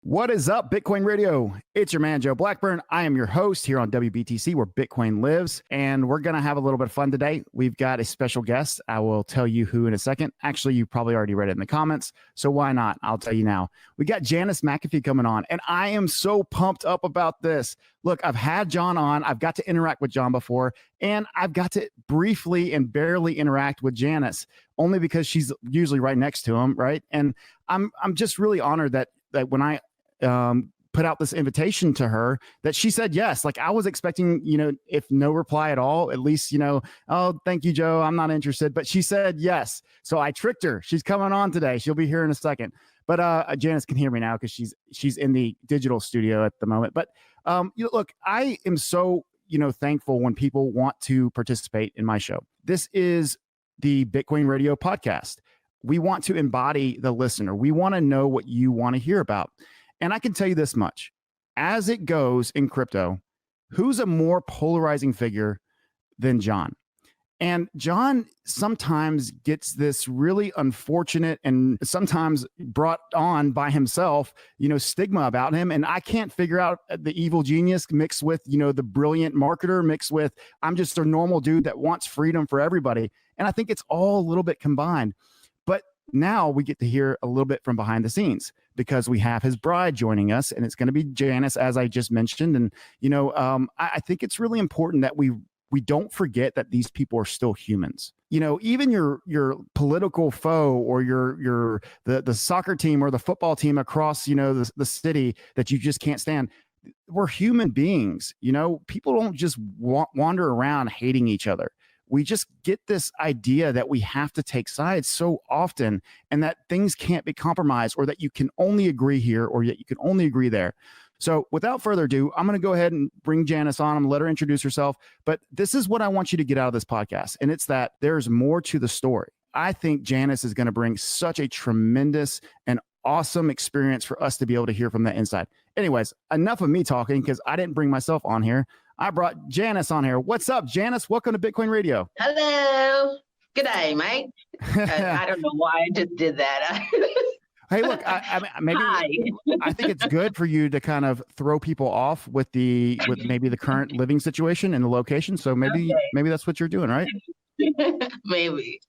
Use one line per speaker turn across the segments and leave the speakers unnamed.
What is up, Bitcoin Radio? It's your man, Joe Blackburn. I am your host here on WBTC, where Bitcoin lives, and we're going to have a little bit of fun today. We've got a special guest. I will tell you who in a second. Actually, you probably already read it in the comments, so why not? I'll tell you now. We got Janice McAfee coming on, and I am so pumped up about this. Look, I've had John on. I've got to interact with John before, and I've got to briefly and barely interact with Janice, only because she's usually right next to him, right? And I'm just really honored that when I put out this invitation to her, that she said yes. Like, I was expecting, if no reply at all, at least, oh, thank you, Joe, I'm not interested. But she said yes. So I tricked her. She's coming on today. She'll be here in a second. But Janice can hear me now because she's in the digital studio at the moment. But look, I am so thankful when people want to participate in my show. This is the Bitcoin Radio podcast. We want to embody the listener. We want to know what you want to hear about. And I can tell you this much, as it goes in crypto, who's a more polarizing figure than John? And John sometimes gets this really unfortunate and sometimes brought on by himself, stigma about him. And I can't figure out the evil genius mixed with, the brilliant marketer mixed with, I'm just a normal dude that wants freedom for everybody. And I think it's all a little bit combined. But now we get to hear a little bit from behind the scenes, because we have his bride joining us, and it's going to be Janice, as I just mentioned. And, I think it's really important that we don't forget that these people are still humans. Even your political foe or the soccer team or the football team across, the city that you just can't stand. We're human beings. People don't just wander around hating each other. We just get this idea that we have to take sides so often, and that things can't be compromised, or that you can only agree here or that you can only agree there. So without further ado, I'm going to go ahead and bring Janice on. I'm going to let her introduce herself. But this is what I want you to get out of this podcast, and it's that there's more to the story. I think Janice is going to bring such a tremendous and awesome experience for us to be able to hear from the inside. Anyways, enough of me talking, because I didn't bring myself on here. I brought Janice on here. What's up, Janice? Welcome to Bitcoin Radio.
Hello. Good day, mate. I don't know why I just did that.
Hey, look, I think it's good for you to kind of throw people off with maybe the current living situation and the location. So maybe that's what you're doing, right?
Maybe.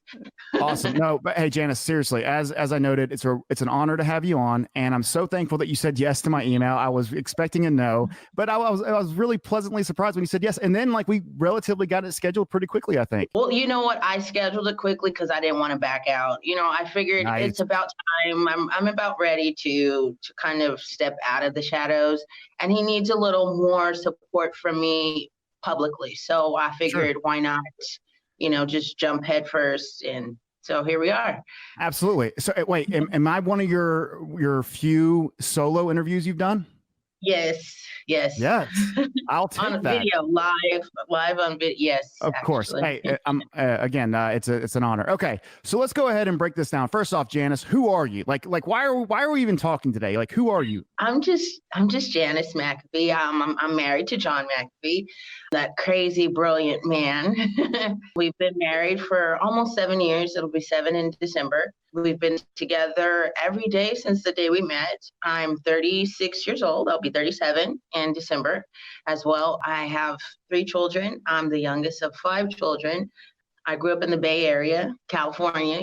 Awesome. No, but hey, Janice, seriously, as I noted, it's an honor to have you on, and I'm so thankful that you said yes to my email. I was expecting a no, but I was really pleasantly surprised when you said yes, and then we relatively got it scheduled pretty quickly, I think.
Well, you know what? I scheduled it quickly because I didn't want to back out. I figured It's about time. I'm about ready to kind of step out of the shadows, and he needs a little more support from me publicly. So I figured, Why not? Just jump head first. And so here we are.
Absolutely. So wait, am I one of your few solo interviews you've done?
Yes.
I'll take
on a
that.
Video, live on video. Yes.
Of course. Hey, again, it's an honor. Okay. So let's go ahead and break this down. First off, Janice, who are you? Like why are we even talking today? Like, who are you?
I'm just Janice McAfee. I'm married to John McAfee, that crazy, brilliant man. We've been married for almost 7 years. It'll be 7 in December. We've been together every day since the day we met. I'm 36 years old. I'll be 37 in December as well. I have 3 children. I'm the youngest of 5 children. I grew up in the Bay Area, California,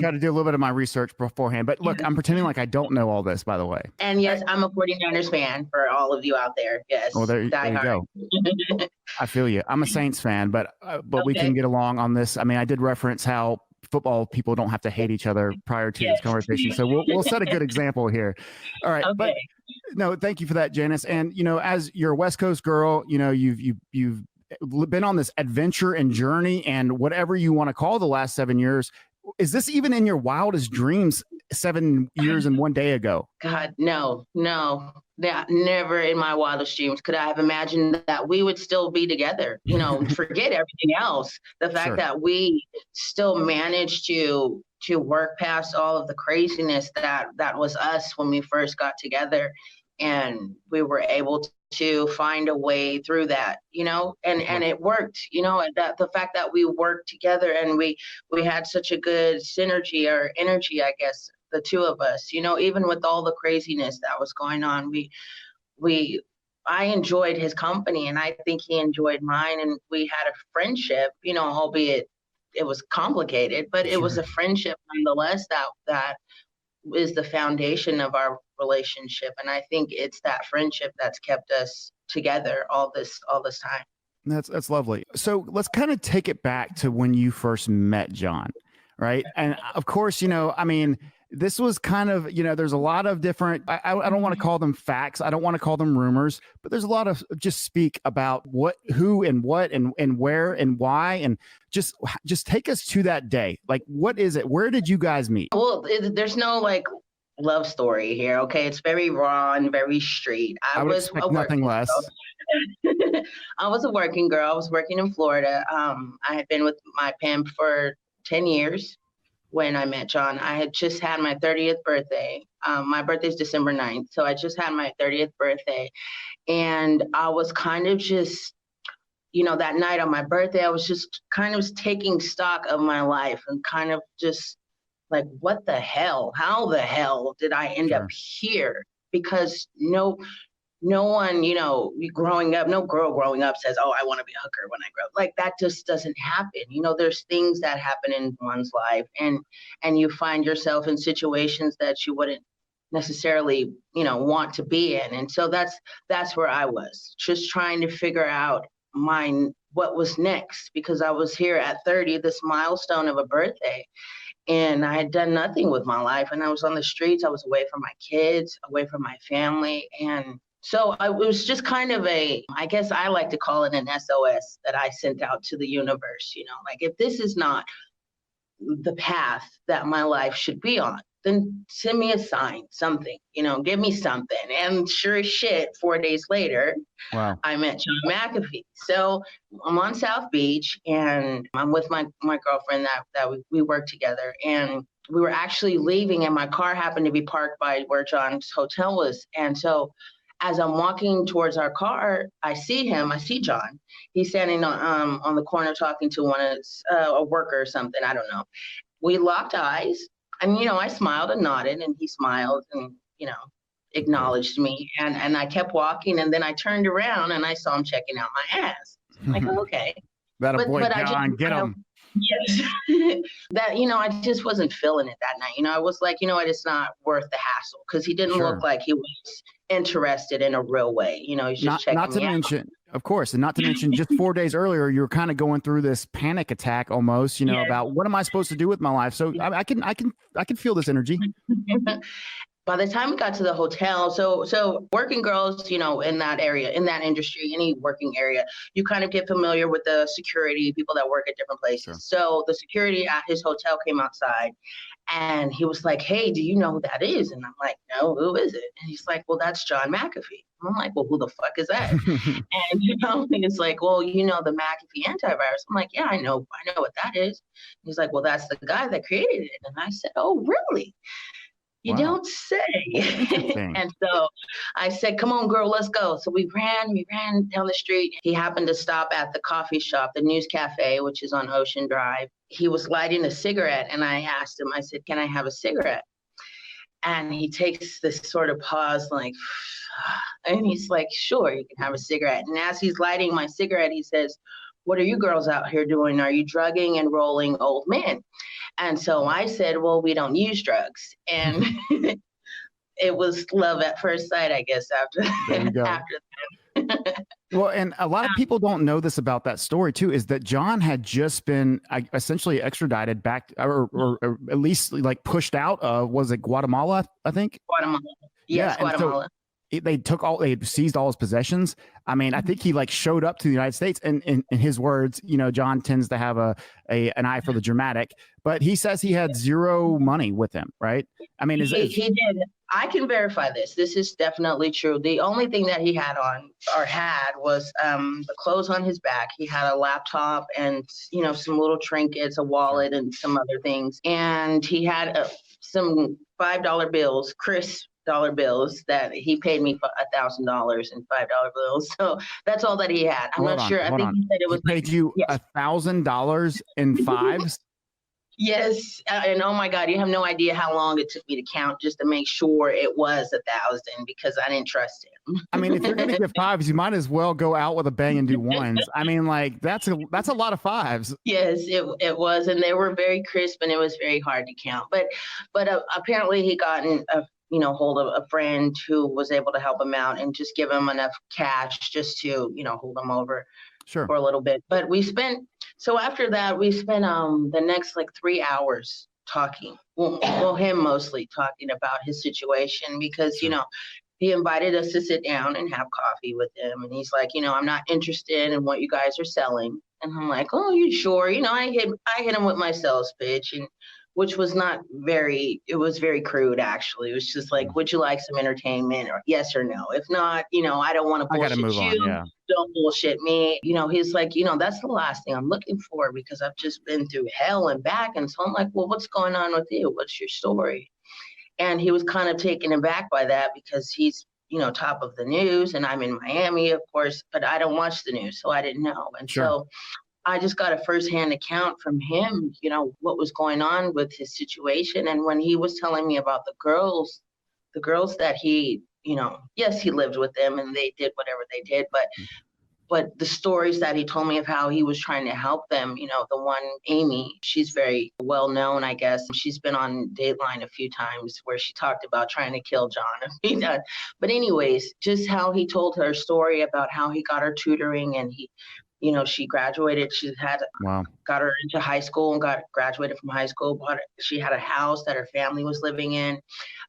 Got to do a little bit of my research beforehand. But look, I'm pretending like I don't know all this, by the way.
And yes, I'm a 49ers fan for all of you out there. Yes.
Well, there you go. I feel you. I'm a Saints fan, but we can get along on this. I mean, I did reference how football people don't have to hate each other prior to this conversation. So we'll set a good example here. All right. Okay. But no, thank you for that, Janice. And, as you're a West Coast girl, you've been on this adventure and journey and whatever you want to call the last 7 years. Is this even in your wildest dreams 7 years and 1 day ago?
God, no. That never in my wildest dreams could I have imagined that we would still be together. Forget everything else. The fact that we still managed to work past all of the craziness that was us when we first got together, and we were able to find a way through that, and it worked, that the fact that we worked together and we had such a good synergy or energy, I guess, the two of us, even with all the craziness that was going on, I enjoyed his company, and I think he enjoyed mine, and we had a friendship, albeit it was complicated, but it was a friendship nonetheless that is the foundation of our relationship. And I think it's that friendship that's kept us together all this time.
That's lovely. So let's kind of take it back to when you first met John, right? And of course, I mean, this was kind of, there's a lot of different, I don't want to call them facts. I don't want to call them rumors, but there's a lot of just speak about who and what and where and why. And just take us to that day. Like, what is it? Where did you guys meet?
Well, there's no like love story here. Okay. It's very raw and very street.
I would expect nothing less.
I was a working girl. I was working in Florida. I had been with my pimp for 10 years. When I met John, I had just had my 30th birthday. My birthday is December 9th. So I just had my 30th birthday. And I was kind of just, that night on my birthday, I was just kind of taking stock of my life and kind of just like, what the hell? How the hell did I end up here? Because no one, growing up, no girl growing up says, oh, I want to be a hooker when I grow up. Like, that just doesn't happen. There's things that happen in one's life, and you find yourself in situations that you wouldn't necessarily, want to be in. And so that's where I was, just trying to figure out what was next, because I was here at 30, this milestone of a birthday. And I had done nothing with my life. And I was on the streets. I was away from my kids, away from my family. And so it was just kind of I guess I like to call it an SOS that I sent out to the universe, like, if this is not the path that my life should be on, then send me a sign, something, give me something. And sure as shit, 4 days later, wow, I met John McAfee. So I'm on South Beach, and I'm with my girlfriend that we work together. And we were actually leaving, and my car happened to be parked by where John's hotel was. And so as I'm walking towards our car, I see John. He's standing on the corner talking to a worker or something. I don't know. We locked eyes, and, I smiled and nodded, and he smiled and, acknowledged me. And I kept walking, and then I turned around and I saw him checking out my ass. I'm like, okay.
That a boy, John, get him.
Yes. That, I just wasn't feeling it that night. I was like, it's not worth the hassle, because he didn't look like he was interested in a real way. He's just checking
not to
me
mention, out. Of course, and not to mention, just 4 days earlier, you were kind of going through this panic attack almost, about what am I supposed to do with my life? So I can feel this energy.
By the time we got to the hotel, so working girls, in that area, in that industry, any working area, you kind of get familiar with the security, people that work at different places. Sure. So the security at his hotel came outside, and he was like, hey, do you know who that is? And I'm like, no, who is it? And he's like, well, that's John McAfee. And I'm like, well, who the fuck is that? And he's like, well, the McAfee antivirus. I'm like, yeah, I know what that is. He's like, well, that's the guy that created it. And I said, oh, really? You wow. Don't say. And so I said, come on, girl, let's go. So we ran down the street. He happened to stop at the coffee shop, the News Cafe, which is on Ocean Drive. He was lighting a cigarette, and I asked him, I said, can I have a cigarette? And he takes this sort of pause, like, and he's like, sure, you can have a cigarette. And as he's lighting my cigarette, he says, what are you girls out here doing? Are you drugging and rolling old men? And so I said, well, we don't use drugs. And it was love at first sight, I guess, after that.
Well, and a lot of people don't know this about that story, too, is that John had just been essentially extradited back or at least like pushed out of, was it Guatemala, I think?
Guatemala. Yes, yeah, Guatemala.
So they seized all his possessions. I mean, I think he like showed up to the United States, and in his words, John tends to have an eye for the dramatic, but he says he had zero money with him, right? I mean, he
did. I can verify this. This is definitely true. The only thing that he had was the clothes on his back. He had a laptop and, some little trinkets, a wallet, and some other things. And he had some $5 bills, crisp dollar bills that he paid me for $1,000 in $5 bills. So that's all that he had. I'm not sure. I think he said it was.
He paid you $1,000 in fives.
Yes, and oh my God, you have no idea how long it took me to count just to make sure it was 1,000 because I didn't trust
I mean, if you're going to
him.
give fives, you might as well go out with a bang and do ones. I mean, like that's a lot of fives.
Yes, it was, and they were very crisp, and it was very hard to count. But apparently he gotten a hold of a friend who was able to help him out and just give him enough cash just to hold him over
Sure.
for a little bit. But so after that we spent the next like 3 hours talking. Well, him mostly talking about his situation because
Sure.
he invited us to sit down and have coffee with him. And he's like, I'm not interested in what you guys are selling. And I'm like, oh, you sure? I hit him with my sales pitch, and which was not it was very crude, actually. It was just like, would you like some entertainment, or yes or no? If not, I don't want to
I got to
bullshit
move on.
you.
Yeah.
Don't bullshit me. He's like, that's the last thing I'm looking for because I've just been through hell and back. And so I'm like, well, what's going on with you? What's your story? And he was kind of taken aback by that because he's, top of the news, and I'm in Miami, of course, but I don't watch the news, so I didn't know. And
Sure.
so I just got a firsthand account from him, what was going on with his situation. And when he was telling me about the girls that he, yes, he lived with them and they did whatever they did, but the stories that he told me of how he was trying to help them, the one, Amy, she's very well known, I guess. She's been on Dateline a few times where she talked about trying to kill John. But anyways, just how he told her story about how he got her tutoring, and she graduated.
Wow.
Got her into high school and graduated from high school. She had a house that her family was living in.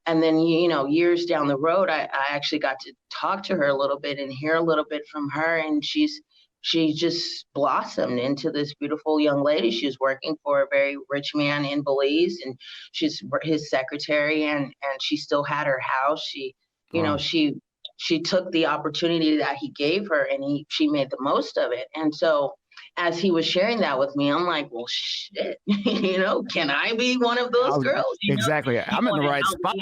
And then, years down the road, I actually got to talk to her a little bit and hear a little bit from her. And she just blossomed into this beautiful young lady. She was working for a very rich man in Belize, and she's his secretary, and she still had her house.
Wow.
She took the opportunity that he gave her, and she made the most of it. And so as he was sharing that with me, I'm like, well, shit, can I be one of those girls?
Exactly. I'm in the right spot.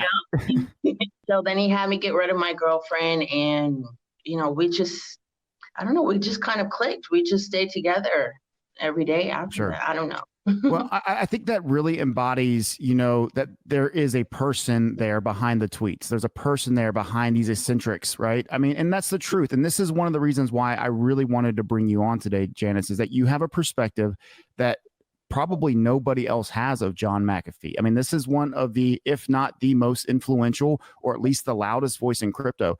So then he had me get rid of my girlfriend, and, we just kind of clicked. We just stayed together every day after that. I don't know.
Well, I think that really embodies, that there is a person there behind the tweets. There's a person there behind these eccentrics, right? I mean, and that's the truth. And this is one of the reasons why I really wanted to bring you on today, Janice, is that you have a perspective that probably nobody else has of John McAfee. I mean, this is one of the, if not the most influential, or at least the loudest voice in crypto.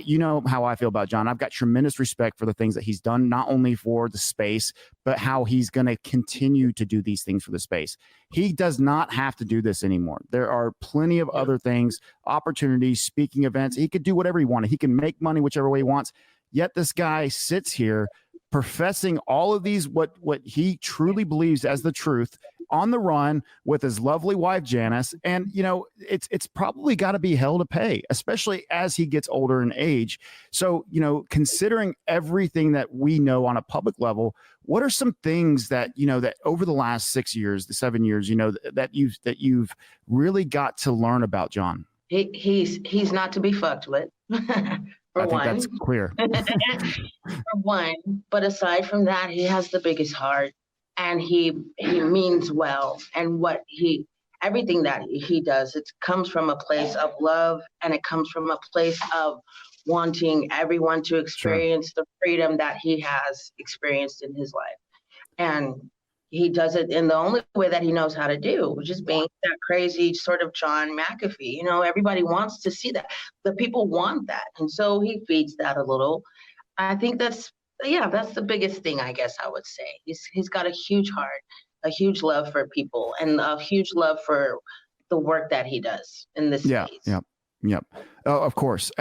You know how I feel about John. I've got tremendous respect for the things that he's done, not only for the space, but how he's going to continue to do these things for the space. He does not have to do this anymore. There are plenty of other things, opportunities, speaking events. He could do whatever he wanted. He can make money whichever way he wants. Yet this guy sits here professing all of these, what he truly believes as the truth, on the run with his lovely wife, Janice. And, it's probably got to be hell to pay, especially as he gets older in age. So, considering everything that we know on a public level, what are some things that, that over the last 6 years, the 7 years, that you've really got to learn about John?
He's not to be fucked with.
I think that's clear.
For one, but aside from that, he has the biggest heart, and he means well. And everything that he does, it comes from a place of love, and it comes from a place of wanting everyone to experience the freedom that he has experienced in his life. And he does it in the only way that he knows how to do, which is being that crazy sort of John McAfee. Everybody wants to see that. The people want that. And so he feeds that a little. I think that's the biggest thing, I guess I would say. He's got a huge heart, a huge love for people, and a huge love for the work that he does in this space.
Yep. Oh, of course.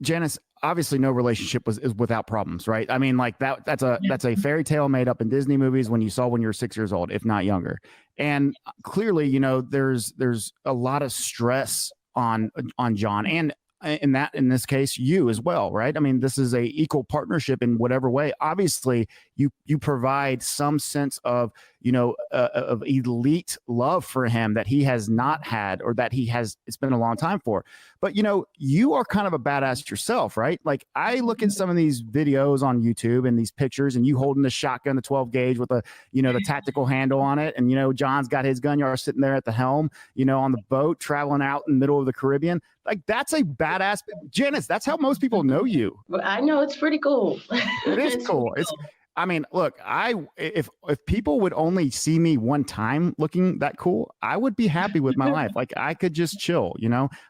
Janice, obviously no relationship is without problems, right? I mean, like that's a fairy tale made up in Disney movies when you were 6 years old, if not younger. And clearly, there's a lot of stress on John, and in this case, you as well, right? I mean, this is a equal partnership in whatever way. Obviously, you provide some sense of, of elite love for him that he has not had, or that it's been a long time for. But, you are kind of a badass yourself, right? Like, I look at some of these videos on YouTube and these pictures, and you holding the shotgun, the 12 gauge with the tactical handle on it. And, John's got his gun. You're sitting there at the helm, on the boat, traveling out in the middle of the Caribbean. Like, that's a badass. Janice, that's how most people know you.
Well, I know, it's pretty cool.
It is cool. I mean, look, if people would only see me one time looking that cool, I would be happy with my life. Like, I could just chill,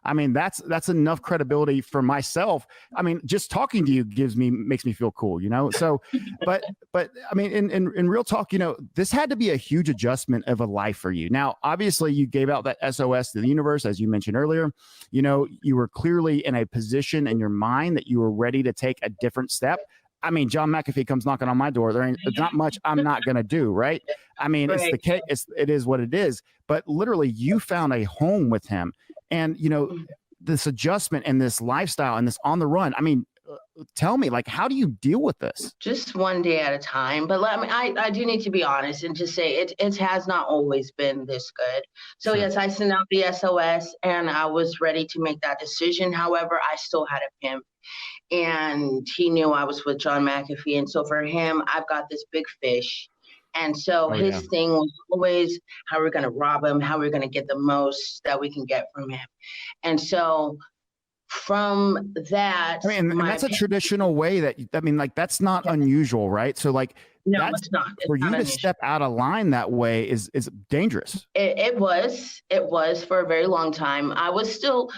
I mean, that's enough credibility for myself. I mean, just talking to you makes me feel cool, So, but I mean, in real talk, this had to be a huge adjustment of a life for you. Now, obviously, you gave out that SOS to the universe, as you mentioned earlier. You were clearly in a position in your mind that you were ready to take a different step. I mean, John McAfee comes knocking on my door. There's not much I'm not going to do, right? I mean, right. It's the case. It is what it is. But literally, you found a home with him. And, this adjustment and this lifestyle and this on the run. I mean, tell me, like, how do you deal with this?
Just one day at a time. But I do need to be honest and just say it has not always been this good. So, sure. Yes, I sent out the SOS and I was ready to make that decision. However, I still had a pimp. And he knew I was with John McAfee. And so for him, I've got this big fish. And so his thing was always how we're going to rob him, how we're going to get the most that we can get from him. And so from that,
I mean, and that's a traditional way that's not unusual, right? So like,
no, it's not.
For you to step out of line that way is dangerous.
It was for a very long time. I was still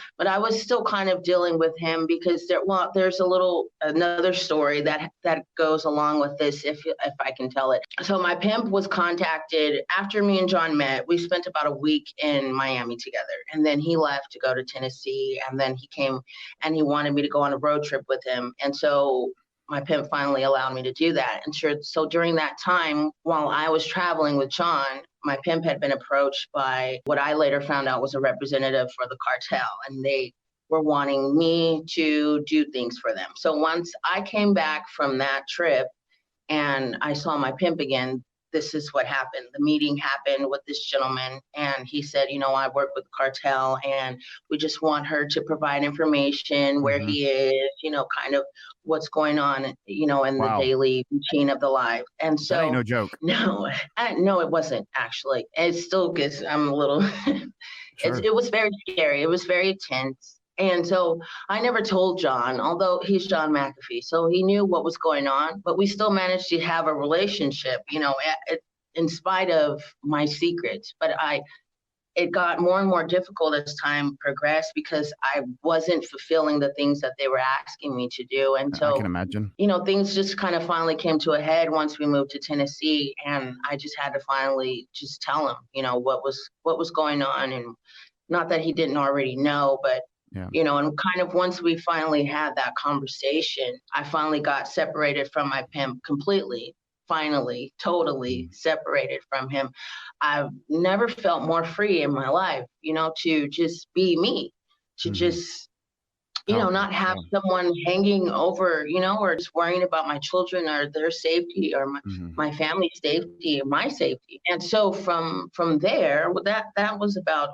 kind of dealing with him because there's another story that goes along with this if I can tell it. So my pimp was contacted after me and John met. We spent about a week in Miami together, and then he left to go to Tennessee, and then he came and he wanted me to go on a road trip with him, and so my pimp finally allowed me to do that. And so during that time, while I was traveling with John, my pimp had been approached by what I later found out was a representative for the cartel, and they were wanting me to do things for them. So once I came back from that trip and I saw my pimp again, this is what happened. The meeting happened with this gentleman, and he said, I work with the cartel, and we just want her to provide information where he is, kind of what's going on, in the daily routine of the life. And so
that ain't no joke.
No, it wasn't actually. It still gets, I'm a little, sure. It was very scary. It was very tense. And so I never told John, although he's John McAfee, so he knew what was going on, but we still managed to have a relationship, in spite of my secrets. But it got more and more difficult as time progressed because I wasn't fulfilling the things that they were asking me to do. And so
I can imagine,
things just kind of finally came to a head once we moved to Tennessee, and I just had to finally just tell him, what was going on. And not that he didn't already know, but and kind of once we finally had that conversation, I finally got separated from my pimp completely, finally, totally separated from him. I've never felt more free in my life, to just be me, to just, not have someone hanging over, or just worrying about my children or their safety or my family's safety or my safety. And so from there, that was about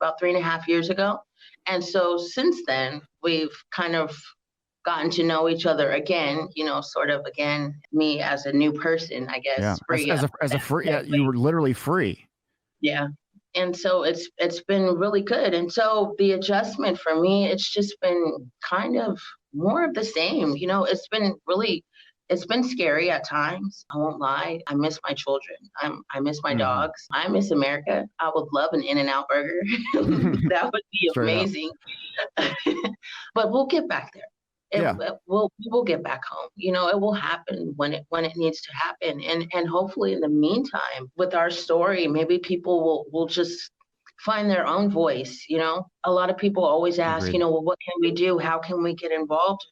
about 3.5 years ago. And so since then, we've kind of gotten to know each other again, sort of again, me as a new person, I guess.
Yeah.
Free
as a free, you were literally free.
Yeah. And so it's been really good. And so the adjustment for me, it's just been kind of more of the same. It's been scary at times. I won't lie. I miss my children. I miss my dogs. I miss America. I would love an In-N-Out burger. That would be amazing. But we'll get back there. We'll get back home. It will happen when it needs to happen. And hopefully in the meantime, with our story, maybe people will just find their own voice. A lot of people always ask, well, what can we do? How can we get involved?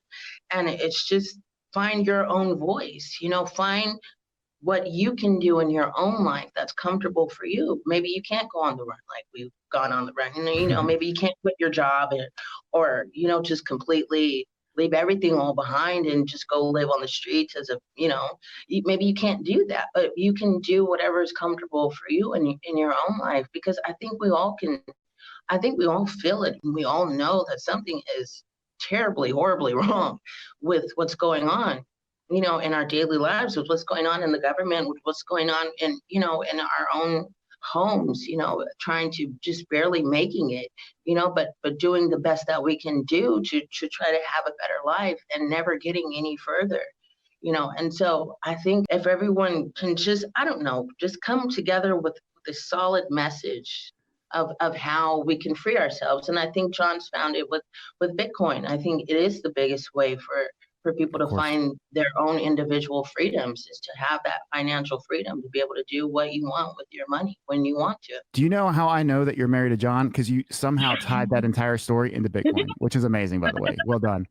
And it's just find your own voice, find what you can do in your own life that's comfortable for you. Maybe you can't go on the run like we've gone on the run. Maybe you can't quit your job or just completely leave everything all behind and just go live on the streets as a, maybe you can't do that, but you can do whatever is comfortable for you in your own life, because I think we all feel it. And we all know that something is terribly, horribly wrong with what's going on, in our daily lives, with what's going on in the government, with what's going on in our own homes, trying to just barely making it, but doing the best that we can do to try to have a better life and never getting any further. And so I think if everyone can just, I don't know, just come together with a solid message of how we can free ourselves. And I think John's found it with Bitcoin. I think it is the biggest way for people to find their own individual freedoms, is to have that financial freedom to be able to do what you want with your money when you want to.
Do you know how I know that you're married to John? Because you somehow tied that entire story into Bitcoin, which is amazing, by the way. Well done.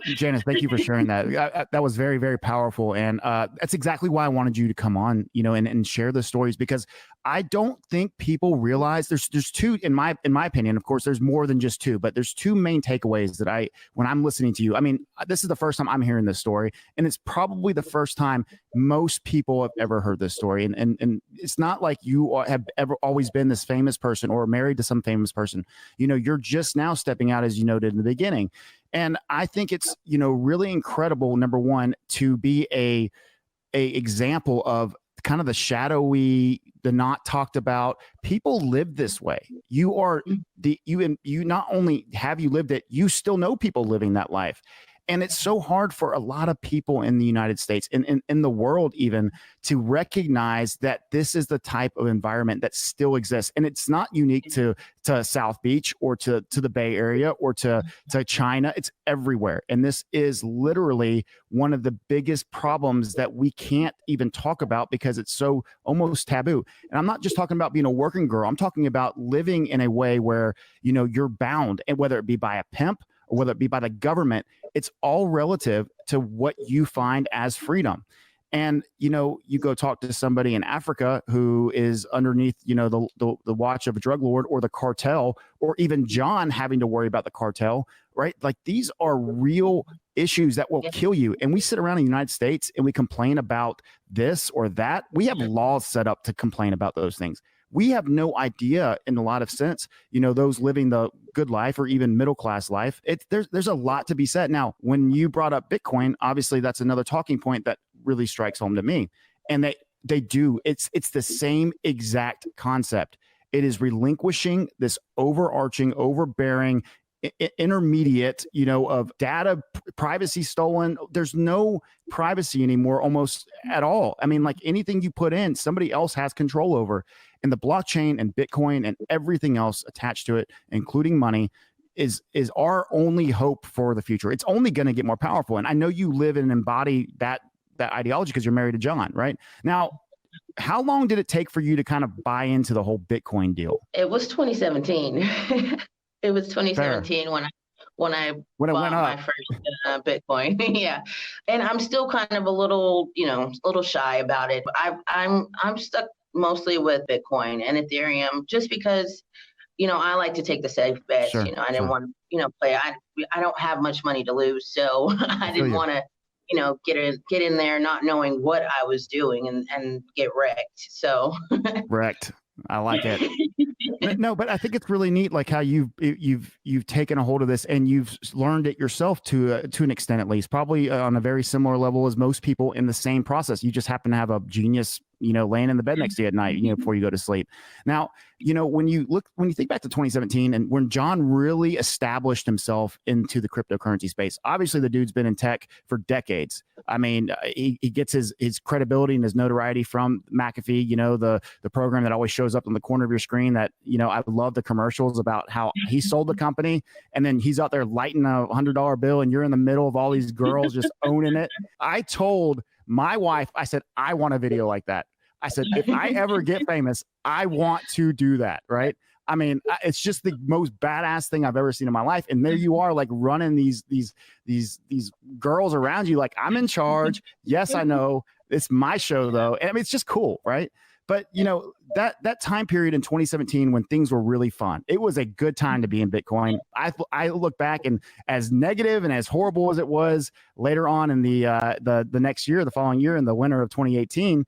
Janice, thank you for sharing that. That was very, very powerful. And that's exactly why I wanted you to come on, and share the stories, because I don't think people realize there's two, in my opinion. Of course, there's more than just two, but there's two main takeaways that when I'm listening to you, I mean, this is the first time I'm hearing this story, and it's probably the first time most people have ever heard this story. And it's not like you have ever always been this famous person or married to some famous person. You're just now stepping out, as you noted in the beginning. And I think it's, really incredible, number one, to be a example of kind of the shadowy, the not talked about. People live this way. You not only have you lived it, you still know people living that life. And it's so hard for a lot of people in the United States and in the world even to recognize that this is the type of environment that still exists. And it's not unique to South Beach or to the Bay Area or to China. It's everywhere. And this is literally one of the biggest problems that we can't even talk about because it's so almost taboo. And I'm not just talking about being a working girl. I'm talking about living in a way where, you're bound, and whether it be by a pimp or whether it be by the government, it's all relative to what you find as freedom. And, you go talk to somebody in Africa who is underneath, the watch of a drug lord or the cartel, or even John having to worry about the cartel, right? Like, these are real issues that will kill you. And we sit around in the United States and we complain about this or that. We have laws set up to complain about those things. We have no idea, in a lot of sense, those living the good life or even middle class life. There's a lot to be said. Now, when you brought up Bitcoin, obviously that's another talking point that really strikes home to me. And they do. It's the same exact concept. It is relinquishing this overarching, overbearing, intermediate, of data privacy stolen. There's no privacy anymore, almost at all. I mean, like, anything you put in, somebody else has control over. And the blockchain and Bitcoin and everything else attached to it, including money, is our only hope for the future. It's only going to get more powerful. And I know you live and embody that ideology because you're married to John, right? Now, how long did it take for you to kind of buy into the whole Bitcoin deal?
It was 2017. It was 2017
Fair.
when I bought my first Bitcoin. Yeah. And I'm still kind of a little shy about it. I'm stuck mostly with Bitcoin and Ethereum, just because, I like to take the safe bets.
Sure,
I didn't want to play. I don't have much money to lose. So I didn't want to, get in there not knowing what I was doing and get wrecked. So
wrecked. I like it. No, but I think it's really neat, like how you've taken a hold of this and you've learned it yourself to an extent, at least, probably on a very similar level as most people in the same process. You just happen to have a genius, laying in the bed next to you at night, before you go to sleep. Now, when you think back to 2017 and when John really established himself into the cryptocurrency space, obviously the dude's been in tech for decades. I mean, he gets his credibility and his notoriety from McAfee, the program that always shows up in the corner of your screen that, I love the commercials about how he sold the company and then he's out there lighting a $100 bill and you're in the middle of all these girls just owning it. I told my wife, I said, I want a video like that. I said, if I ever get famous, I want to do that. Right. I mean, it's just the most badass thing I've ever seen in my life. And there you are, like, running these girls around you. Like, I'm in charge. Yes, I know. It's my show though. And I mean, it's just cool. Right. But that time period in 2017 when things were really fun, it was a good time to be in Bitcoin. I look back, and as negative and as horrible as it was later on in the next year, the following year, in the winter of 2018,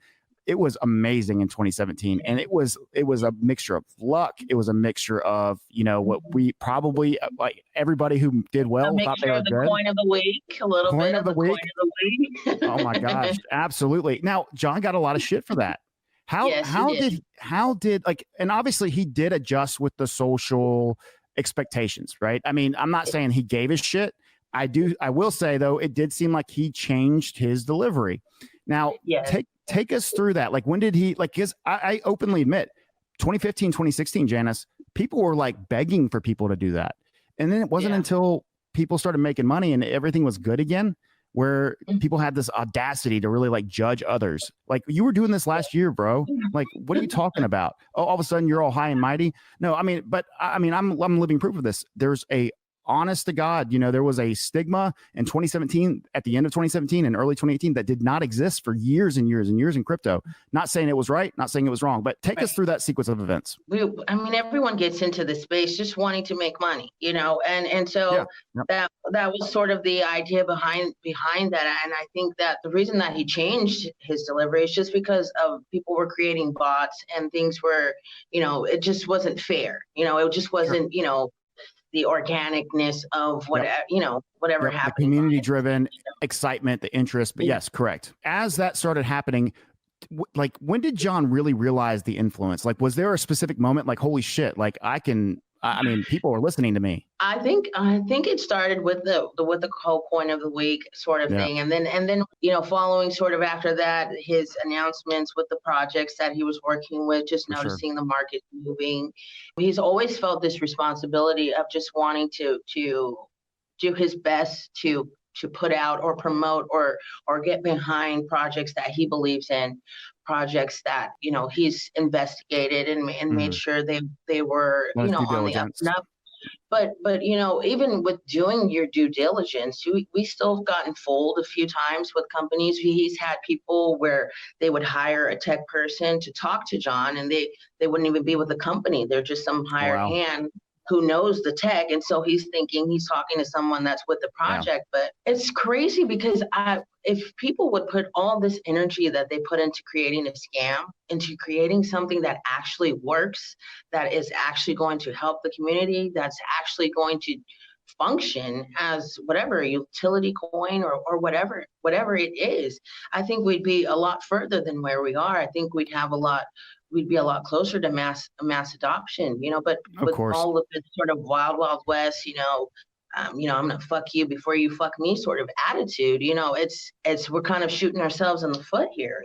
it was amazing in 2017. And it was a mixture of luck. It was a mixture of, what we probably, like, everybody who did well thought they were
the
good.
Coin of the week, a little
Coin
bit
of the
coin
week.
of the week.
Oh my gosh, absolutely. Now, John got a lot of shit for that.
Yes,
How did like, and obviously he did adjust with the social expectations, right? I mean, I'm not saying he gave his shit. I will say though, it did seem like he changed his delivery. Now,
yes.
Take us through that. Like, when did he, like, because I openly admit 2015, 2016, Janice, people were like begging for people to do that. And then it wasn't until people started making money and everything was good again, where people had this audacity to really like judge others. Like, you were doing this last year, bro. Like, what are you talking about? Oh, all of a sudden you're all high and mighty. No, I mean, I'm living proof of this. There's a, honest to God, there was a stigma in 2017, at the end of 2017 and early 2018, that did not exist for years and years and years in crypto. Not saying it was right, not saying it was wrong, but take us through that sequence of events.
Everyone gets into the space just wanting to make money, and so that was sort of the idea behind that. And I think that the reason that he changed his delivery is just because of people were creating bots and things were, it just wasn't fair. It just wasn't, the organicness of whatever happened.
The community-driven excitement, the interest. But yes, correct. As that started happening, like, when did John really realize the influence? Like, was there a specific moment, like, holy shit, like, people are listening to me?
I think it started with the whole coin of the week sort of thing, and then following sort of after that, his announcements with the projects that he was working with, just noticing the market moving. He's always felt this responsibility of just wanting to do his best to put out or promote or get behind projects that he believes in, projects that he's investigated and made sure they were on the up and up. But even with doing your due diligence, we still gotten fooled a few times with companies. He's had people where they would hire a tech person to talk to John, and they wouldn't even be with the company. They're just some hired hand who knows the tech. And so he's thinking he's talking to someone that's with the project. But it's crazy because if people would put all this energy that they put into creating a scam, into creating something that actually works, that is actually going to help the community, that's actually going to function as whatever utility coin or whatever it is, I think we'd be a lot further than where we are. I think we'd be a lot closer to mass adoption, but with all of this sort of wild west, I'm gonna fuck you before you fuck me sort of attitude, it's we're kind of shooting ourselves in the foot here,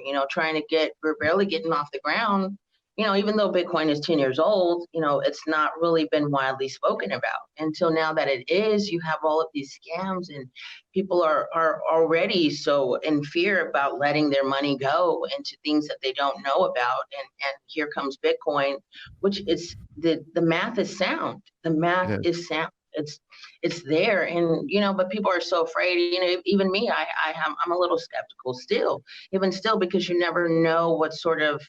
we're barely getting off the ground. Even though Bitcoin is 10 years old, it's not really been widely spoken about until now that it is. You have all of these scams, and people are already so in fear about letting their money go into things that they don't know about. And here comes Bitcoin, which is the math is sound. The math is sound. It's there, and but people are so afraid. Even me, I'm a little skeptical still, because you never know what sort of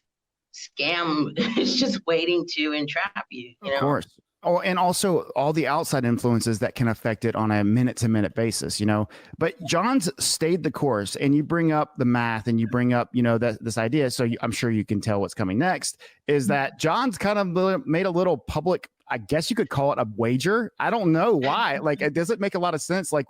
scam is just waiting to entrap you.
Of course. Oh, and also all the outside influences that can affect it on a minute-to-minute basis, But John's stayed the course, and you bring up the math, and you bring up, this idea. So I'm sure you can tell what's coming next is that John's kind of made a little public, I guess you could call it a wager. I don't know why. Like, it doesn't make a lot of sense. Like,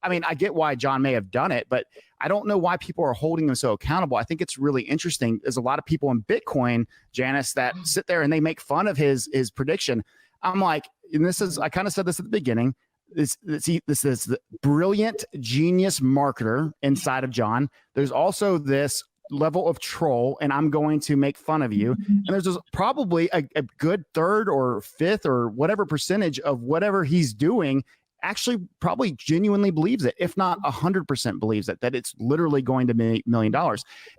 I get why John may have done it, but I don't know why people are holding him so accountable. I think it's really interesting. There's a lot of people in Bitcoin, Janice, that sit there and they make fun of his prediction. I'm like, and I kind of said this at the beginning. This is the brilliant genius marketer inside of John. There's also this level of troll, and I'm going to make fun of you. And there's probably a good third or fifth or whatever percentage of whatever he's doing actually probably genuinely believes it, if not 100% believes it, that it's literally going to be $1 million.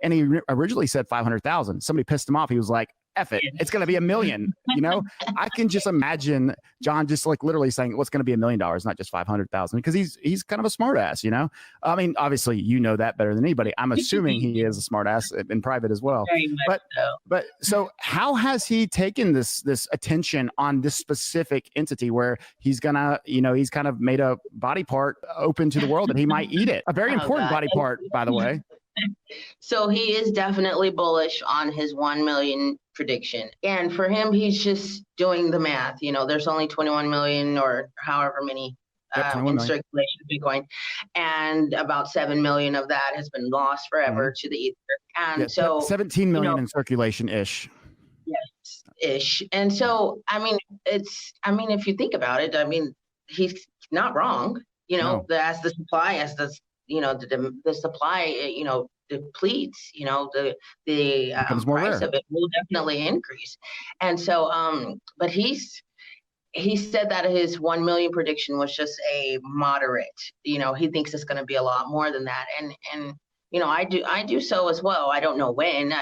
And he originally said 500,000. Somebody pissed him off. He was like, F it. It's going to be $1 million. You know, I can just imagine John just like literally saying, what's going to be $1 million, not just 500,000, because he's kind of a smart ass, you know? I mean, obviously you know that better than anybody. I'm assuming he is a smart ass in private as well.
Very much so.
But so how has he taken this attention on this specific entity where he's gonna, you know, he's kind of made a body part open to the world that he might eat it? A very important body part, by the way.
So he is definitely bullish on his 1 million prediction. And for him, he's just doing the math. You know, there's only 21 million or however many in circulation of Bitcoin. And about 7 million of that has been lost forever to the ether. And so
17 million in circulation-ish.
Yes, ish. And so, I mean, if you think about it, I mean, he's not wrong. You know, as the supply, the supply, you know, depletes, you know, the price of it will definitely increase. And so, but he said that his 1 million prediction was just a moderate, you know, he thinks it's going to be a lot more than that. And, you know, I do so as well. I don't know when.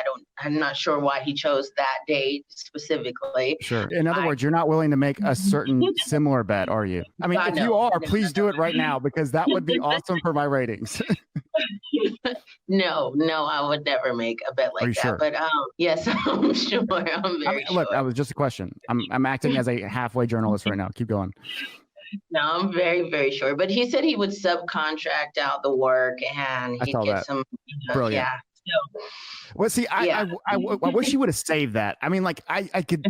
I'm not sure why he chose that date specifically.
Sure. In other words, you're not willing to make a certain similar bet, are you? I mean, if you are, please do it right now, because that would be awesome for my ratings.
No, I would never make a bet like that.
Sure?
But yes, I'm sure. I'm very sure.
Look, that was just a question. I'm acting as a halfway journalist right now. Keep going.
No, I'm very, very sure. But he said he would subcontract out the work and he'd get some.
Brilliant.
Yeah. So,
well, see, I wish he would have saved that. I mean, like I could.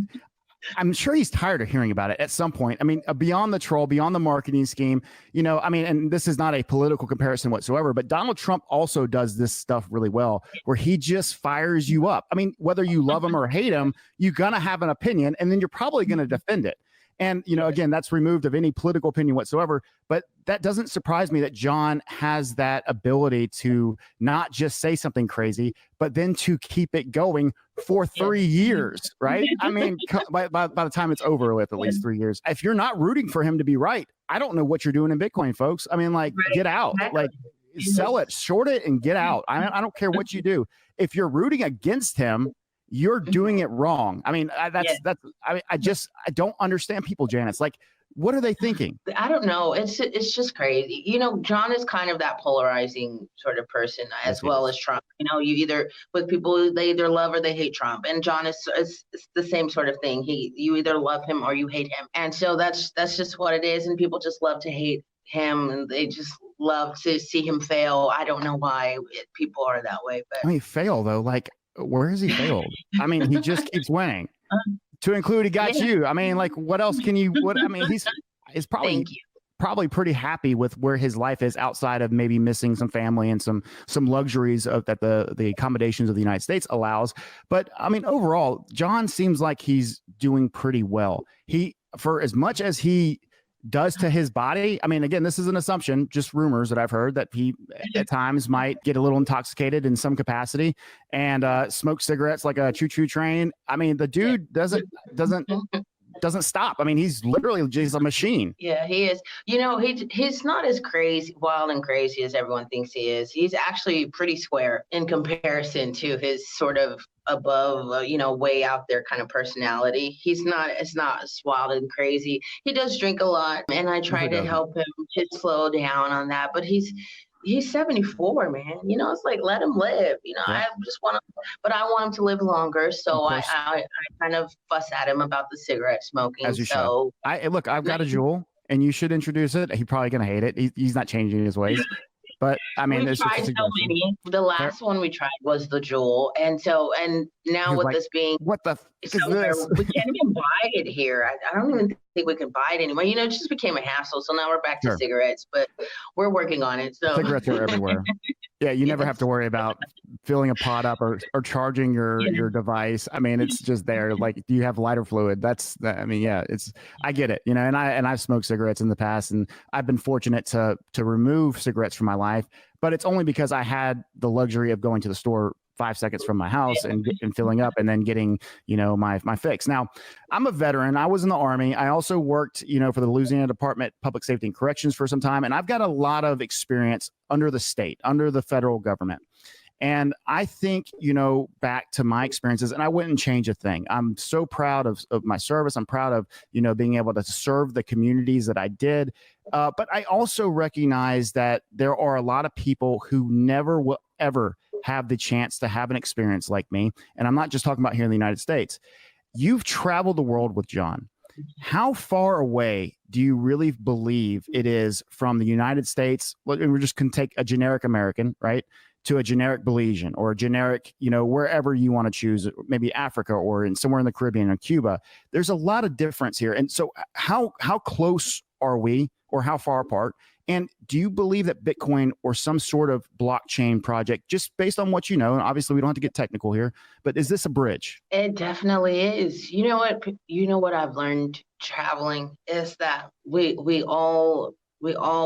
I'm sure he's tired of hearing about it at some point. I mean, beyond the troll, beyond the marketing scheme, you know, I mean, and this is not a political comparison whatsoever, but Donald Trump also does this stuff really well, where he just fires you up. I mean, whether you love him or hate him, you're going to have an opinion, and then you're probably going to defend it. And, you know, again, that's removed of any political opinion whatsoever. But that doesn't surprise me that John has that ability to not just say something crazy, but then to keep it going for 3 years, right? I mean, by the time it's over with, at least 3 years. If you're not rooting for him to be right, I don't know what you're doing in Bitcoin, folks. I mean, like, get out. Like, sell it, short it, and get out. I don't care what you do. If you're rooting against him, you're doing it wrong. I mean, I don't understand people, Janice. Like, what are they thinking?
I don't know. It's just crazy. You know, John is kind of that polarizing sort of person, as well as Trump. You know, with people, they either love or they hate Trump, and John is the same sort of thing. You either love him or you hate him, and so that's just what it is. And people just love to hate him, and they just love to see him fail. I don't know why people are that way, but
I mean, fail though, like. Where has he failed? I mean, he just keeps winning. To include, he got you. I mean, like, what else can you? What I mean, he's probably pretty happy with where his life is outside of maybe missing some family and some luxuries that the accommodations of the United States allows. But I mean, overall, John seems like he's doing pretty well. For as much as he does to his body. I mean, again, this is an assumption, just rumors that I've heard, that he at times might get a little intoxicated in some capacity and smoke cigarettes like a choo-choo train. I mean, the dude doesn't stop. I mean, he's literally just a machine.
Yeah, he is. You know, he's not as wild and crazy as everyone thinks he is. He's actually pretty square in comparison to his sort of above, way out there kind of personality. It's not as wild and crazy. He does drink a lot, and I try to help him to slow down on that. But he's 74, man. You know, it's like, let him live. You know, I just want him, but I want him to live longer. So I kind of fuss at him about the cigarette smoking.
As you should. Look, I've got a Juul, and you should introduce it. He's probably going to hate it. He's not changing his ways. But I mean,
we tried so many. The last one we tried was the Juul, and now with this being
what the is this?
We can't even buy it here. I don't even think we can buy it anymore. You know, it just became a hassle. So now we're back to cigarettes, but we're working on it. So
cigarettes are everywhere. Yeah, you never have to worry about filling a pot up or charging your device. I mean, it's just there. Like, do you have lighter fluid? I get it, and I've smoked cigarettes in the past, and I've been fortunate to remove cigarettes from my life, but it's only because I had the luxury of going to the store 5 seconds from my house and filling up and then getting, my fix. Now, I'm a veteran. I was in the Army. I also worked, for the Louisiana Department of Public Safety and Corrections for some time. And I've got a lot of experience under the state, under the federal government. And I think, back to my experiences, and I wouldn't change a thing. I'm so proud of my service. I'm proud of, being able to serve the communities that I did. But I also recognize that there are a lot of people who never will ever have the chance to have an experience like me. And I'm not just talking about here in the United States. You've traveled the world with John. How far away do you really believe it is from the United States? And we're just going to take a generic American, right, to a generic Belizean or a generic, wherever you want to choose, maybe Africa or somewhere in the Caribbean or Cuba. There's a lot of difference here. And so how close are we, or how far apart? And do you believe that Bitcoin or some sort of blockchain project, just based on what you know, and obviously we don't have to get technical here, but is this a bridge?
It definitely is. You know what I've learned traveling is that we all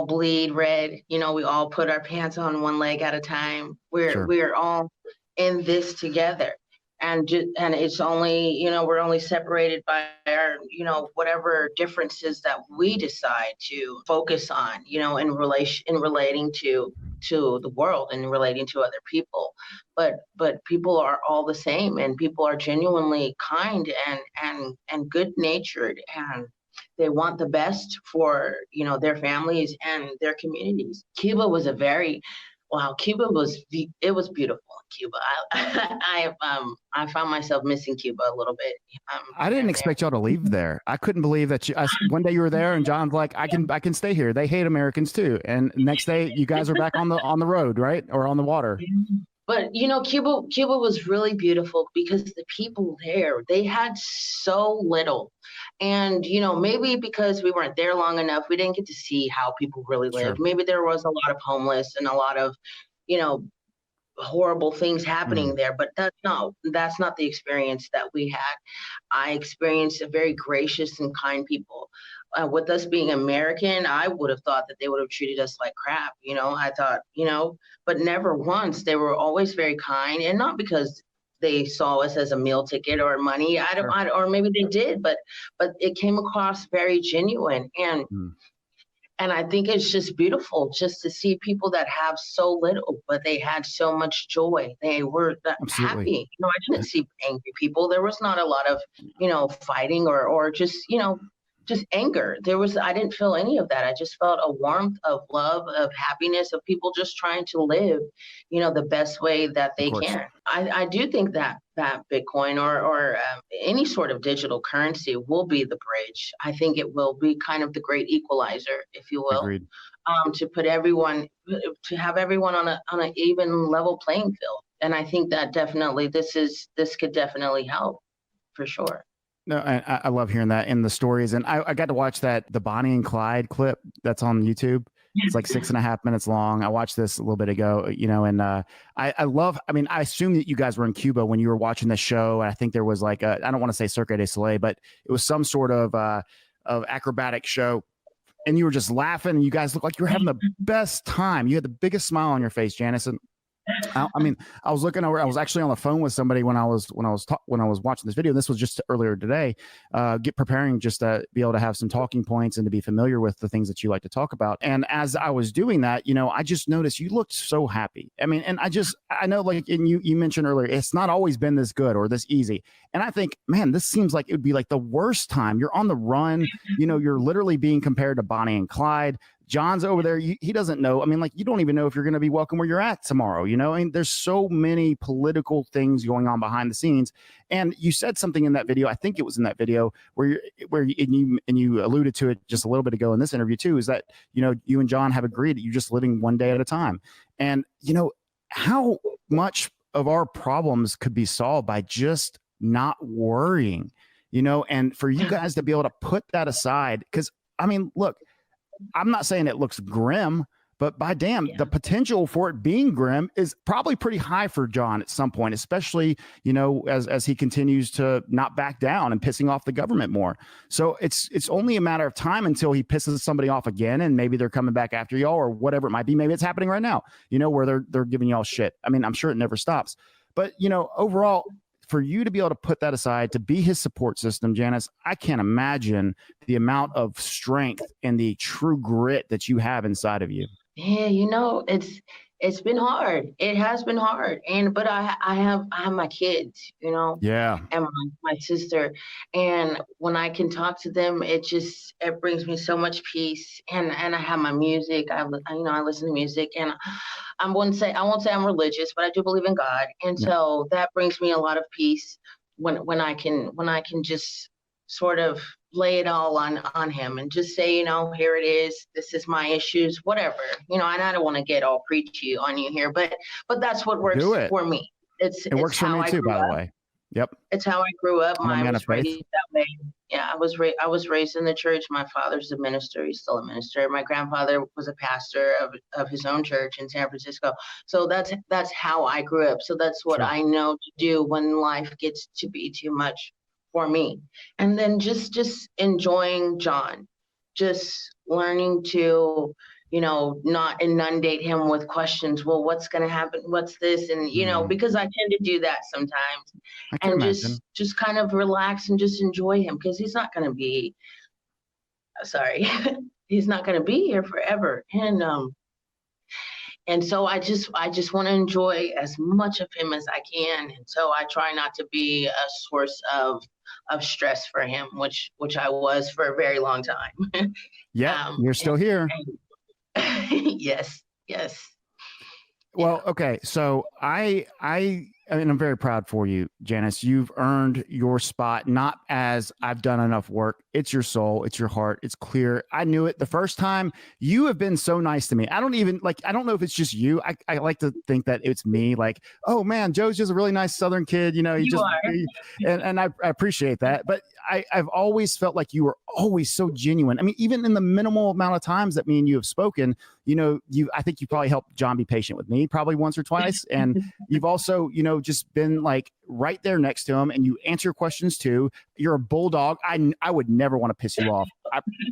bleed red. We all put our pants on one leg at a time. We're all in this together. And it's only, we're only separated by our, whatever differences that we decide to focus on, in relating to the world and relating to other people. But people are all the same, and people are genuinely kind and good natured, and they want the best for, their families and their communities. Cuba was Cuba was beautiful in Cuba. I found myself missing Cuba a little bit.
I didn't expect y'all to leave there. I couldn't believe that one day you were there and John's like, I can stay here. They hate Americans too. And next day you guys are back on the road, right? Or on the water.
But Cuba was really beautiful because the people there, they had so little. And, maybe because we weren't there long enough, we didn't get to see how people really lived. Sure. Maybe there was a lot of homeless and a lot of, horrible things happening there, but that's not the experience that we had. I experienced a very gracious and kind people. With us being American, I would have thought that they would have treated us like crap. I thought, but never once. They were always very kind, and not because they saw us as a meal ticket or money. Or maybe they did, but it came across very genuine. And I think it's just beautiful just to see people that have so little, but they had so much joy. They were happy. I didn't see angry people. There was not a lot of, fighting or just, just anger. I didn't feel any of that. I just felt a warmth of love, of happiness, of people just trying to live, the best way that they can. I do think that Bitcoin or any sort of digital currency will be the bridge. I think it will be kind of the great equalizer, if you will.
Agreed.
To have everyone on an even level playing field. And I think that definitely this could definitely help for sure.
No, I love hearing that in the stories. And I got to watch the Bonnie and Clyde clip that's on YouTube. It's like 6.5 minutes long. I watched this a little bit ago, and I assume that you guys were in Cuba when you were watching the show. I think there was like I don't want to say Cirque du Soleil, but it was some sort of acrobatic show. And you were just laughing, and you guys looked like you were having the best time. You had the biggest smile on your face, Janice. And I was looking over. I was actually on the phone with somebody when I was watching this video. And this was just earlier today. Preparing just to be able to have some talking points and to be familiar with the things that you like to talk about. And as I was doing that, I just noticed you looked so happy. And I know, like, and you mentioned earlier, it's not always been this good or this easy. And I think, man, this seems like it would be like the worst time. You're on the run. You're literally being compared to Bonnie and Clyde. John's over there. He doesn't know. You don't even know if you're going to be welcome where you're at tomorrow. There's so many political things going on behind the scenes. And you said something in that video. I think it was in that video where you alluded to it just a little bit ago in this interview too, is that, you and John have agreed that you're just living one day at a time. And, how much of our problems could be solved by just not worrying, and for you guys to be able to put that aside, because, look, I'm not saying it looks grim, but by damn, the potential for it being grim is probably pretty high for John at some point, especially, as he continues to not back down and pissing off the government more. So it's only a matter of time until he pisses somebody off again, and maybe they're coming back after y'all or whatever it might be. Maybe it's happening right now, where they're giving y'all shit. I'm sure it never stops. But, overall, for you to be able to put that aside, to be his support system, Janice, I can't imagine the amount of strength and the true grit that you have inside of you.
Yeah, It's been hard. It has been hard. But I have my kids, you know,
Yeah.
and my sister. And when I can talk to them, it brings me so much peace. And I have my music. I listen to music, and I won't say I'm religious, but I do believe in God. And
Yeah.
so that brings me a lot of peace when I can just sort of lay it all on him and just say, you know, here it is. This is my issues, whatever, you know. And I don't want to get all preachy on you here, but that's what works
Do it.
for me.
It works for me too, by the way. Yep.
It's how I grew up.
I'm a man
I
of
was
faith.
raised that way. Yeah, I was raised in the church. My father's a minister. He's still a minister. My grandfather was a pastor of his own church in San Francisco. So that's how I grew up. So that's what
Sure.
I know to do when life gets to be too much for me. And then just enjoying John, just learning to, you know, not inundate him with questions. Well, what's going to happen? What's this? And, you know, because I tend to do that sometimes,
I can
and
imagine.
just kind of relax and just enjoy him, because he's not going to be, sorry, he's not going to be here forever. And so I just want to enjoy as much of him as I can. And so I try not to be a source of stress for him, which I was for a very long time.
Yeah, you're still here.
Yes.
Well, okay. So I mean, I'm very proud for you, Janice. You've earned your spot, not as I've done enough work. It's your soul. It's your heart. It's clear. I knew it the first time. You have been so nice to me. I don't know if it's just you. I like to think that it's me. Like, oh man, Joe's just a really nice Southern kid. You know, and I appreciate that. But I've always felt like you were always so genuine. I mean, even in the minimal amount of times that me and you have spoken, you know, I think you probably helped John be patient with me probably once or twice. And you've also, you know, just been like right there next to him, and you answer questions too. You're a bulldog. I would never want to piss you off.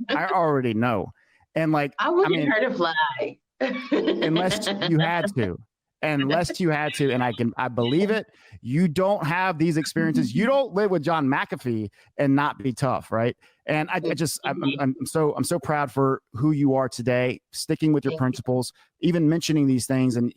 I already know. And like,
I wouldn't hurt a fly.
unless you had to. And I believe it. You don't have these experiences. You don't live with John McAfee and not be tough, right? And I'm so proud for who you are today, sticking with your principles, even mentioning these things. And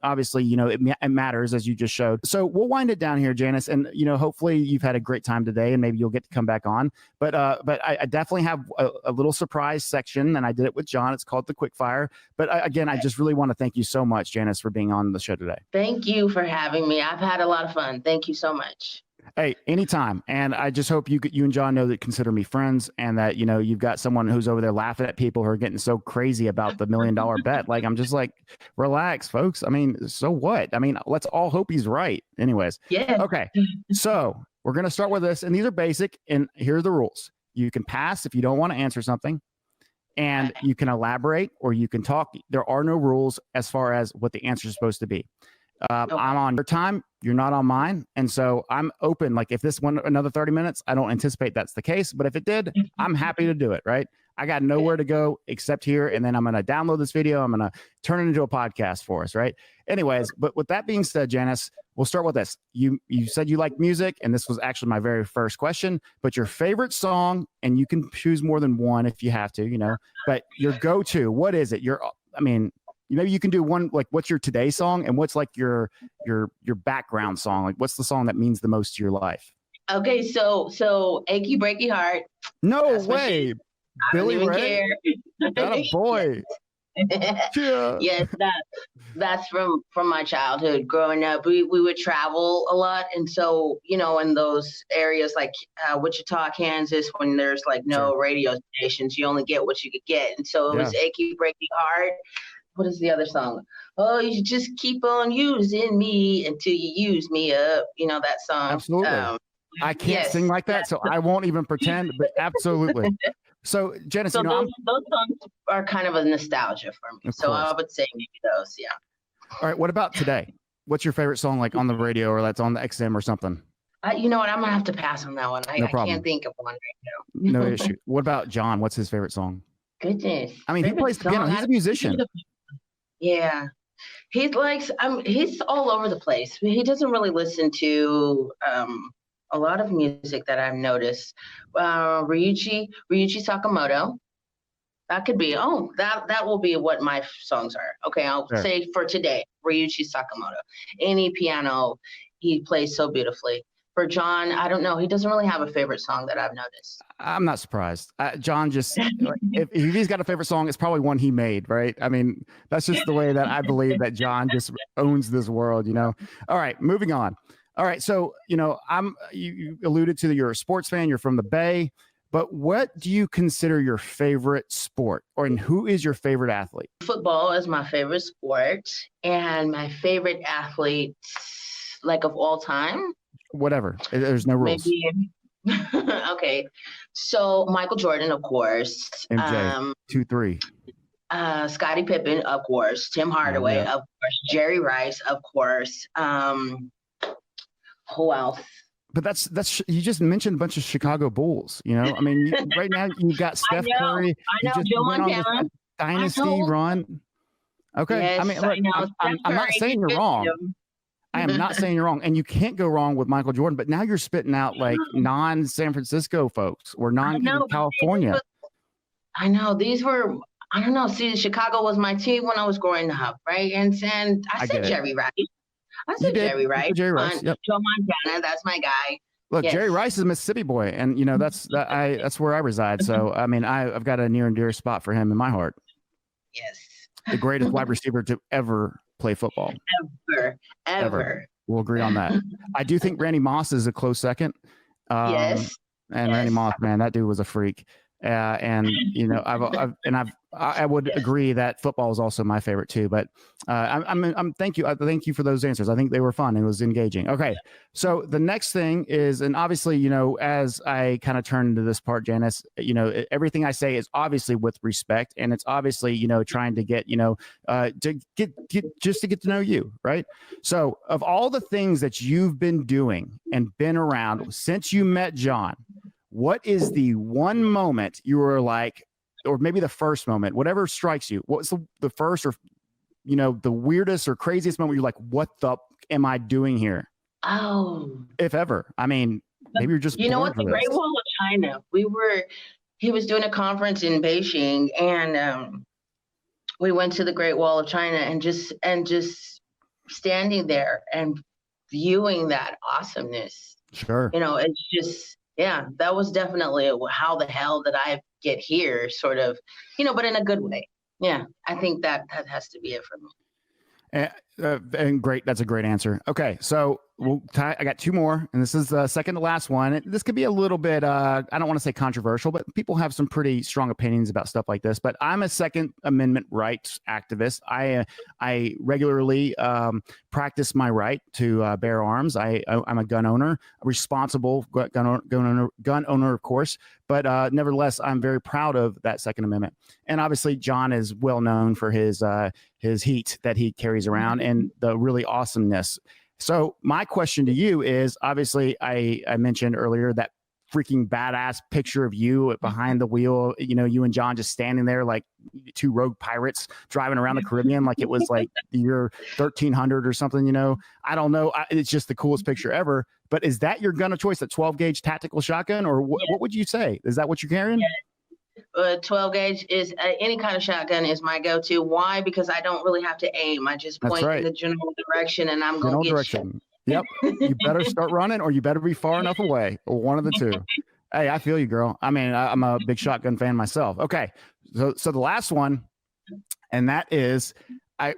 obviously, you know, it matters, as you just showed. So we'll wind it down here, Janice. And, you know, hopefully you've had a great time today, and maybe you'll get to come back on. But I definitely have a little surprise section, and I did it with John. It's called the Quick Fire. But again, I just really want to thank you so much, Janice, for being on the show today.
Thank you for having me. I've had a lot of fun. Thank you so much.
Hey, anytime. And I just hope you and John know that consider me friends, and that, you know, you've got someone who's over there laughing at people who are getting so crazy about the $1 million bet. Like, I'm just like, relax, folks. I mean, so what? I mean, let's all hope he's right. Anyways.
Yeah.
Okay. So we're going to start with this, and these are basic, and here are the rules. You can pass if you don't want to answer something, and you can elaborate, or you can talk. There are no rules as far as what the answer is supposed to be. I'm on your time. You're not on mine. And so I'm open. Like, if this went another 30 minutes, I don't anticipate that's the case. But if it did, I'm happy to do it. Right. I got nowhere to go except here. And then I'm going to download this video. I'm going to turn it into a podcast for us. Right. Anyways, but with that being said, Janice, we'll start with this. You said you like music, and this was actually my very first question, but your favorite song, and you can choose more than one if you have to, you know, but your go-to, what is it? Maybe you can do one, like, what's your today song, and what's like your background song? Like, what's the song that means the most to your life?
Okay, so Achy Breaky Heart.
No way. Billy Ray?
Care.
That a boy. Yeah.
Yes, that's from my childhood. Growing up, we would travel a lot, and so, you know, in those areas like Wichita, Kansas, when there's like no radio stations, you only get what you could get, and so it was Achy Breaky Heart. What is the other song? Oh, you just keep on using me until you use me up. You know that song?
Absolutely. I can't sing like that, so I won't even pretend, but absolutely. So, Janice,
so those songs are kind of a nostalgia for me. So I would say maybe those, yeah.
All right, what about today? What's your favorite song, like on the radio or that's on the XM or something?
You know what? I'm going to have to pass on that one. I can't think of one right
now. No issue. What about John? What's his favorite song?
Goodness.
I mean, he plays the piano. He's a musician.
Yeah. He's all over the place. He doesn't really listen to a lot of music that I've noticed. Ryuichi Sakamoto. That could be. Oh, that will be what my songs are. Okay, I'll
Sure.
say for today, Ryuichi Sakamoto. Any piano, he plays so beautifully. For John, I don't know. He doesn't really have a favorite song that I've noticed.
I'm not surprised. John just, if he's got a favorite song, it's probably one he made, right? I mean, that's just the way that I believe that John just owns this world, you know? All right, moving on. All right, so, you know, you alluded to that you're a sports fan, you're from the Bay, but what do you consider your favorite sport, and who is your favorite athlete?
Football is my favorite sport, and my favorite athlete, like of all time.
Whatever. There's no rules.
Maybe. Okay, so Michael Jordan, of course.
MJ, 2-3.
Scottie Pippen, of course. Tim Hardaway,
Yeah.
of course. Jerry Rice, of course. Who else?
But that's you just mentioned a bunch of Chicago Bulls. You know, I mean, right now you've got Steph Curry.
I know.
You just
Joe
went on
Montana.
this dynasty run. Okay,
Yes,
I mean, look, I'm not saying you're wrong. I am not saying you're wrong, and you can't go wrong with Michael Jordan. But now you're spitting out like non-San Francisco folks or non-California.
I know these were. I don't know. See, Chicago was my team when I was growing up, right? And I said Jerry Rice. I said Jerry Rice.
Jerry Rice. Yep.
Joe Montana. That's my guy.
Look, yes. Jerry Rice is a Mississippi boy, and you know that's where I reside. So I mean, I've got a near and dear spot for him in my heart.
Yes.
The greatest wide receiver to ever play football.
Ever.
We'll agree on that. I do think Randy Moss is a close second.
Yes.
And yes. Randy Moss, man, that dude was a freak. And you know, I would agree that football is also my favorite too. But thank you for those answers. I think they were fun. It was engaging. Okay, so the next thing is, and obviously, you know, as I kind of turn into this part, Janice, you know, everything I say is obviously with respect, and it's obviously, you know, trying to get, you know, to get to know you, right? So, of all the things that you've been doing and been around since you met John, what is the one moment you were like, or maybe the first moment, whatever strikes you? What's the first, or, you know, the weirdest or craziest moment you're like, what the am I doing here?
Oh,
if ever. I mean, maybe you're just,
you know what, the Great Wall of China. He was doing a conference in Beijing, and we went to the Great Wall of China, and just standing there and viewing that awesomeness.
Sure.
You know, it's just. Yeah, that was definitely how the hell did I get here, sort of, you know, but in a good way. Yeah, I think that has to be it for me.
And great. That's a great answer. Okay, so I got two more, and this is the second to last one. This could be a little bit, I don't want to say controversial, but people have some pretty strong opinions about stuff like this. But I'm a Second Amendment rights activist. I regularly practice my right to bear arms. I'm a gun owner, a responsible gun owner, of course. But nevertheless, I'm very proud of that Second Amendment. And obviously, John is well known for his heat that he carries around and the really awesomeness. So my question to you is, obviously, I mentioned earlier that freaking badass picture of you behind the wheel, you know, you and John just standing there like two rogue pirates driving around the Caribbean like it was like the year 1300 or something, you know. I don't know. It's just the coolest picture ever. But is that your gun of choice, a 12-gauge tactical shotgun, or what would you say? Is that what you're carrying?
12 gauge is any kind of shotgun is my go-to. Why? Because I don't really have to aim. I just point in the general direction, and I'm going to get shot.
Yep. You better start running, or you better be far enough away, or one of the two. Hey, I feel you, girl. I mean, I'm a big shotgun fan myself. Okay, so the last one, and that is,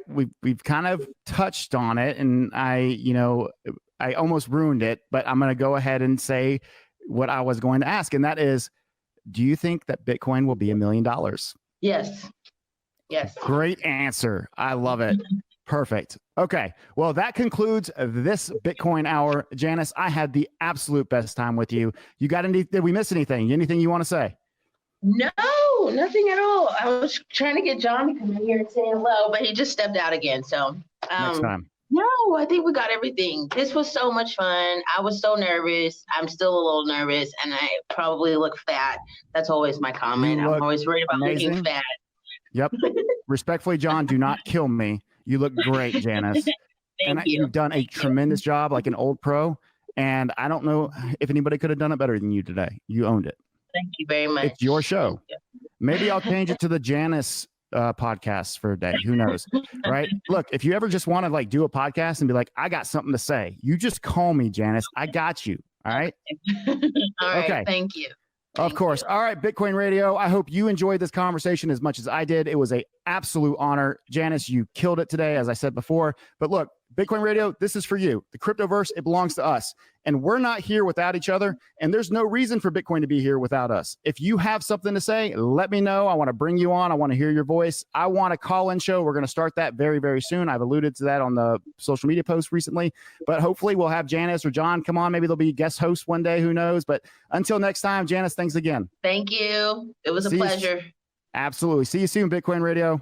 we've kind of touched on it, and I almost ruined it, but I'm going to go ahead and say what I was going to ask, and that is, do you think that Bitcoin will be $1 million?
Yes. Yes.
Great answer. I love it. Perfect. Okay. Well, that concludes this Bitcoin hour. Janice, I had the absolute best time with you. Did we miss anything? Anything you want to say?
No, nothing at all. I was trying to get John to come in here and say hello, but he just stepped out again. So
next time.
No, I think we got everything. This was so much fun. I was so nervous. I'm still a little nervous, and I probably look fat. That's always my comment. I'm always worried about looking fat.
Yep. Respectfully, John, do not kill me. You look great, Janice.
Thank you.
You've done a tremendous job like an old pro, and I don't know if anybody could have done it better than you today. You owned it.
Thank you very much.
It's your show. Maybe I'll change it to the Janice podcast for a day. Who knows? Right? Look, if you ever just want to like do a podcast and be like, I got something to say, you just call me, Janice. I got you. All right.
All right.
Okay.
Thank you.
Of course. All right, Bitcoin Radio. I hope you enjoyed this conversation as much as I did. It was an absolute honor. Janice, you killed it today, as I said before. But look, Bitcoin Radio, this is for you. The cryptoverse, it belongs to us. And we're not here without each other. And there's no reason for Bitcoin to be here without us. If you have something to say, let me know. I want to bring you on. I want to hear your voice. I want a call-in show. We're going to start that very, very soon. I've alluded to that on the social media posts recently. But hopefully we'll have Janice or John come on. Maybe they'll be guest hosts one day. Who knows? But until next time, Janice, thanks again.
Thank you. It was a pleasure.
Absolutely. See you soon, Bitcoin Radio.